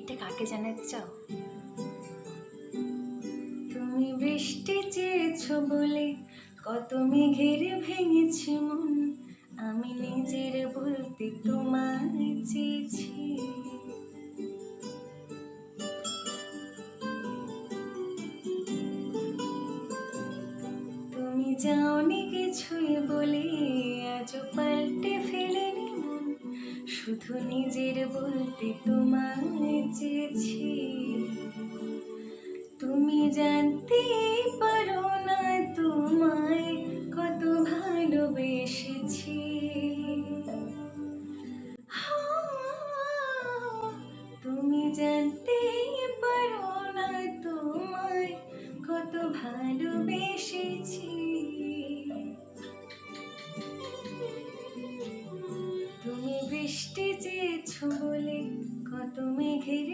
এটা কাকে জানাতে চাও? তুমি বৃষ্টি চেয়েছো বলে কত মেঘের ভেঙেছি মন, আমি নিজের বলতে তোমায় চেয়েছি। তুমি যাওনি কিছুই বলে আজও পাল্টে ফেলেনি মন, শুধু নিজের বলতে তোমায় চেয়েছি। তুমি জানতে পারো না তোমায় কত ভালোবেসেছি। তুমি জানতে পারো না তোমায় কত ভালোবেসেছি। তুমি বৃষ্টি চেয়েছো বলে কত মেঘের